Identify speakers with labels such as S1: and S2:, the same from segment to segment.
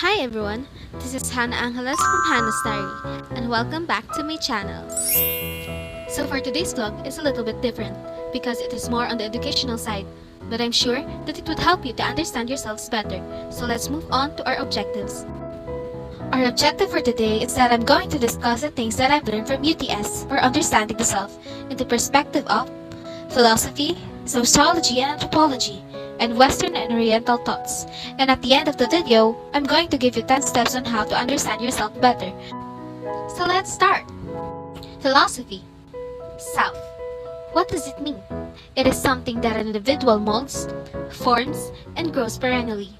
S1: Hi everyone, this is Hannah Angeles from Hannah's Diary, and welcome back to my channel. So for today's vlog is a little bit different because it is more on the educational side, but I'm sure that it would help you to understand yourselves better. So let's move on to our objectives. Our objective for today is that I'm going to discuss the things that I've learned from UTS or understanding the self in the perspective of philosophy, sociology and anthropology, and Western and Oriental thoughts. And at the end of the video, I'm going to give you 10 steps on how to understand yourself better. So let's start! Philosophy. Self. What does it mean? It is something that an individual molds, forms, and grows perennially.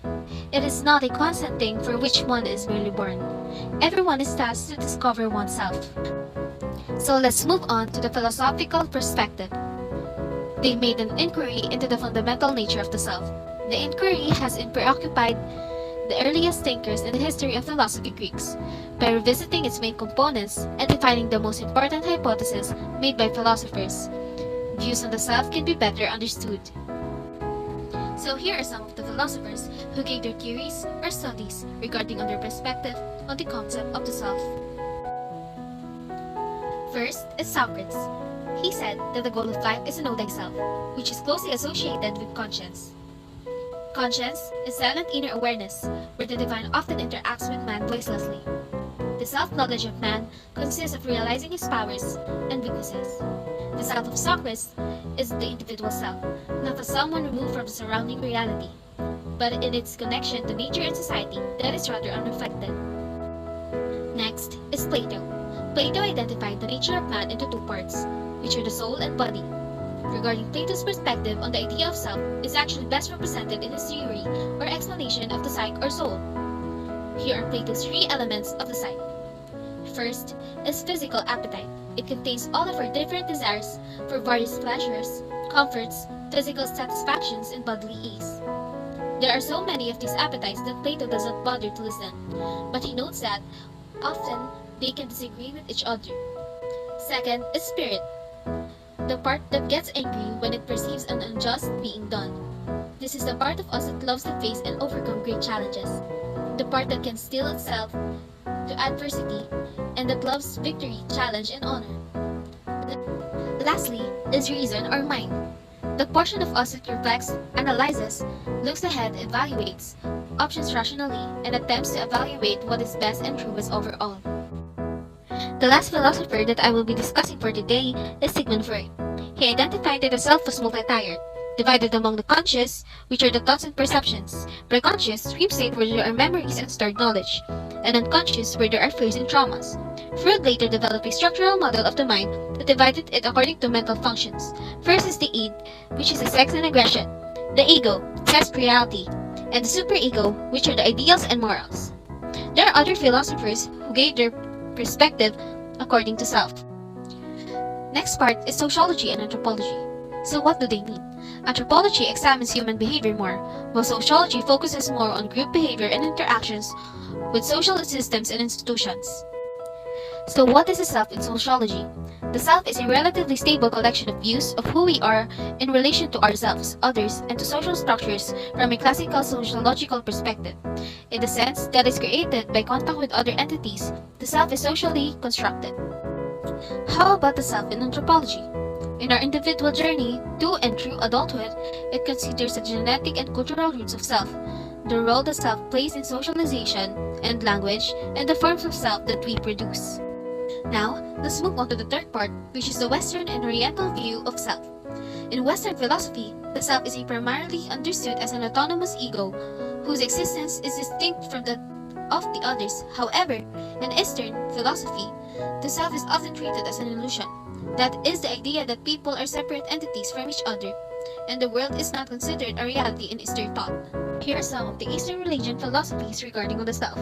S1: It is not a constant thing for which one is merely born. Everyone is tasked to discover oneself. So let's move on to the philosophical perspective. They made an inquiry into the fundamental nature of the self. The inquiry has preoccupied the earliest thinkers in the history of philosophy Greeks by revisiting its main components and defining the most important hypotheses made by philosophers. Views on the self can be better understood. So here are some of the philosophers who gave their theories or studies regarding on their perspective on the concept of the self. First is Socrates. He said that the goal of life is to know thyself, which is closely associated with conscience. Conscience is silent inner awareness, where the divine often interacts with man voicelessly. The self-knowledge of man consists of realizing his powers and weaknesses. The self of Socrates is the individual self, not as someone removed from the surrounding reality, but in its connection to nature and society that is rather unreflected. Next is Plato. Plato identified the nature of man into two parts, which are the soul and body. Regarding Plato's perspective on the idea of self is actually best represented in his theory or explanation of the psyche or soul. Here are Plato's three elements of the psyche. First is physical appetite. It contains all of our different desires for various pleasures, comforts, physical satisfactions, and bodily ease. There are so many of these appetites that Plato does not bother to listen, but he notes that often they can disagree with each other. Second is spirit, the part that gets angry when it perceives an unjust being done. This is the part of us that loves to face and overcome great challenges, the part that can steel itself to adversity, and that loves victory, challenge, and honor. Lastly is reason or mind, the portion of us that reflects, analyzes, looks ahead, evaluates options rationally, and attempts to evaluate what is best and truest overall. The last philosopher that I will be discussing for today is Sigmund Freud. He identified that the self was multi-tiered, divided among the conscious, which are the thoughts and perceptions, preconscious, dream state where there are memories and stored knowledge, and unconscious where there are fears and traumas. Freud later developed a structural model of the mind that divided it according to mental functions. First is the id, which is the sex and aggression, the ego, test reality, and the superego, which are the ideals and morals. There are other philosophers who gave their perspective according to self. Next part is sociology and anthropology. So what do they mean? Anthropology examines human behavior more, while sociology focuses more on group behavior and interactions with social systems and institutions. So what is the self in sociology? The self is a relatively stable collection of views of who we are in relation to ourselves, others, and to social structures from a classical sociological perspective. In the sense that is created by contact with other entities, the self is socially constructed. How about the self in anthropology? In our individual journey to and through adulthood, it considers the genetic and cultural roots of self, the role the self plays in socialization and language, and the forms of self that we produce. Now, let's move on to the third part, which is the Western and Oriental view of self. In Western philosophy, the self is primarily understood as an autonomous ego whose existence is distinct from that of the others. However, in Eastern philosophy, the self is often treated as an illusion. That is the idea that people are separate entities from each other, and the world is not considered a reality in Eastern thought. Here are some of the Eastern religion philosophies regarding on the self.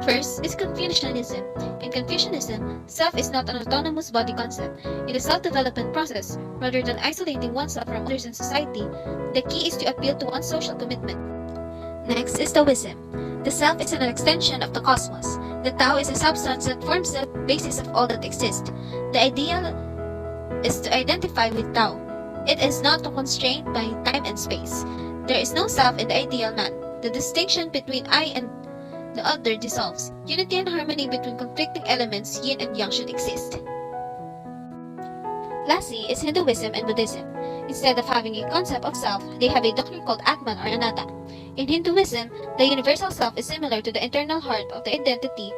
S1: First is Confucianism. In Confucianism, self is not an autonomous body concept. It is a self-development process. Rather than isolating oneself from others in society, the key is to appeal to one's social commitment. Next is Taoism. The self is an extension of the cosmos. The Tao is a substance that forms the basis of all that exists. The ideal is to identify with Tao. It is not constrained by time and space. There is no self in the ideal man. The distinction between I and the other dissolves. Unity and harmony between conflicting elements, yin and yang, should exist. Lastly is Hinduism and Buddhism. Instead of having a concept of self, they have a doctrine called Atman or Anatta. In Hinduism, the universal self is similar to the internal heart of the identity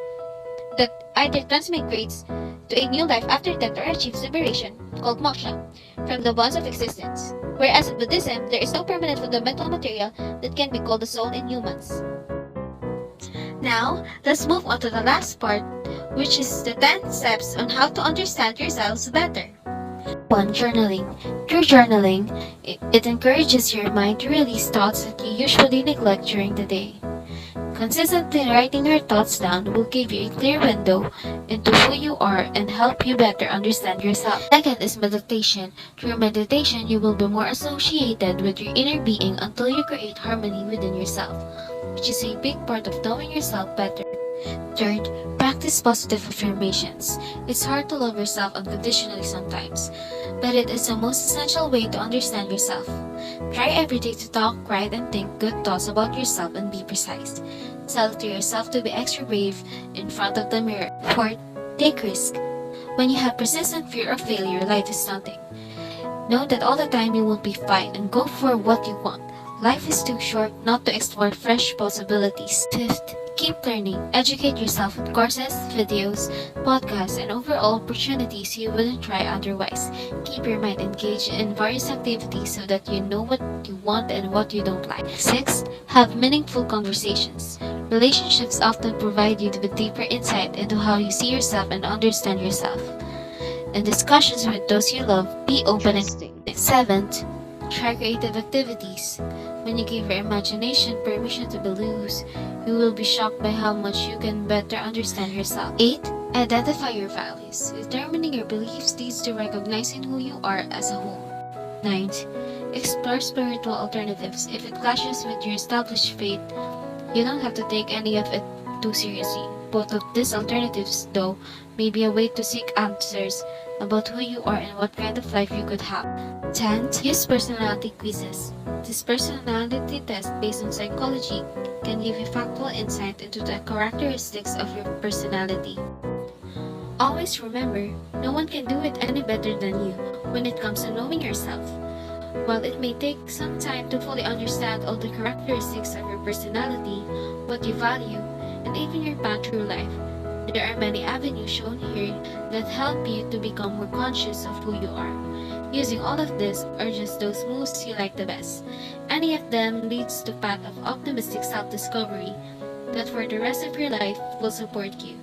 S1: that either transmigrates to a new life after death or achieves liberation, called moksha, from the bonds of existence. Whereas in Buddhism, there is no permanent fundamental material that can be called the soul in humans. Now, let's move on to the last part, which is the 10 steps on how to understand yourselves better. 1. Journaling. Through journaling, it encourages your mind to release thoughts that you usually neglect during the day. Consistently writing your thoughts down will give you a clear window into who you are and help you better understand yourself. Second is meditation. Through meditation, you will be more associated with your inner being until you create harmony within yourself, which is a big part of knowing yourself better. Third, practice positive affirmations. It's hard to love yourself unconditionally sometimes, but it is the most essential way to understand yourself. Try every day to talk, write, and think good thoughts about yourself and be precise. Tell to yourself to be extra brave in front of the mirror. Fourth, take risk. When you have persistent fear of failure, life is daunting. Know that all the time you won't be fine and go for what you want. Life is too short not to explore fresh possibilities. Fifth, keep learning. Educate yourself with courses, videos, podcasts, and overall opportunities you wouldn't try otherwise. Keep your mind engaged in various activities so that you know what you want and what you don't like. 6. Have meaningful conversations. Relationships often provide you with deeper insight into how you see yourself and understand yourself. In discussions with those you love, be open and 7th, try creative activities. When you give your imagination permission to be loose, you will be shocked by how much you can better understand yourself. 8. Identify your values. Determining your beliefs leads to recognizing who you are as a whole. 9th, explore spiritual alternatives. If it clashes with your established faith, you don't have to take any of it too seriously. Both of these alternatives, though, may be a way to seek answers about who you are and what kind of life you could have. 10th, use personality quizzes. This personality test based on psychology can give you factual insight into the characteristics of your personality. Always remember, no one can do it any better than you when it comes to knowing yourself. While it may take some time to fully understand all the characteristics of your personality, what you value, and even your path through life, there are many avenues shown here that help you to become more conscious of who you are. Using all of this are just those moves you like the best. Any of them leads to path of optimistic self-discovery that for the rest of your life will support you.